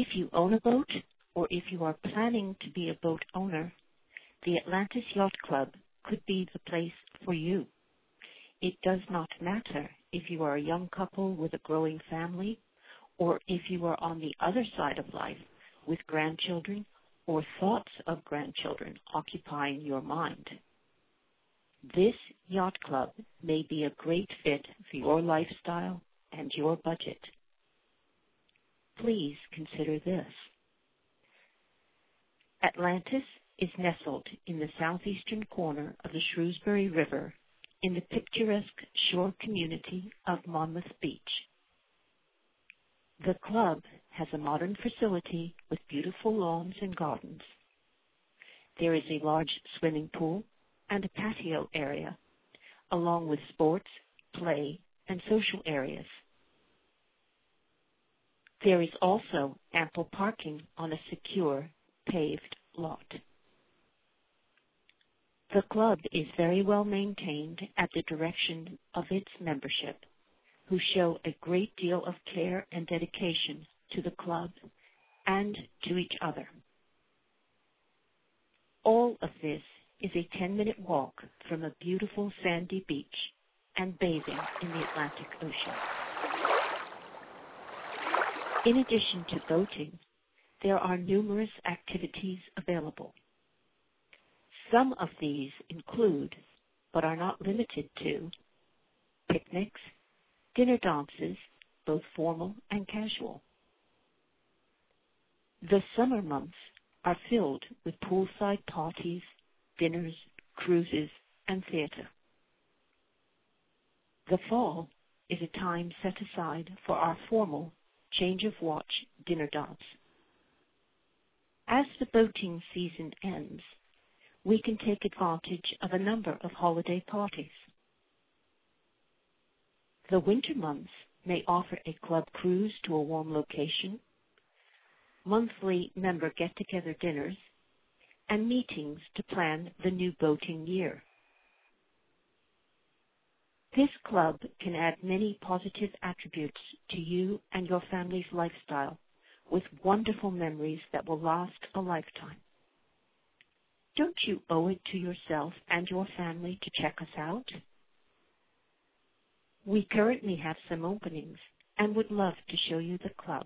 If you own a boat, or if you are planning to be a boat owner, the Atlantis Yacht Club could be the place for you. It does not matter if you are a young couple with a growing family, or if you are on the other side of life with grandchildren or thoughts of grandchildren occupying your mind. This yacht club may be a great fit for your lifestyle and your budget. Please consider this. Atlantis is nestled in the southeastern corner of the Shrewsbury River in the picturesque shore community of Monmouth Beach. The club has a modern facility with beautiful lawns and gardens. There is a large swimming pool and a patio area, along with sports, play, and social areas. There is also ample parking on a secure, paved lot. The club is very well maintained at the direction of its membership, who show a great deal of care and dedication to the club and to each other. All of this is a 10-minute walk from a beautiful sandy beach and bathing in the Atlantic Ocean. In addition to boating, there are numerous activities available. Some of these include, but are not limited to, picnics, dinner dances, both formal and casual. The summer months are filled with poolside parties, dinners, cruises, and theater. The fall is a time set aside for our formal change of watch dinner dance. As the boating season ends, we can take advantage of a number of holiday parties. The winter months may offer a club cruise to a warm location, monthly member get-together dinners, and meetings to plan the new boating year. This club can add many positive attributes to you and your family's lifestyle with wonderful memories that will last a lifetime. Don't you owe it to yourself and your family to check us out? We currently have some openings and would love to show you the club.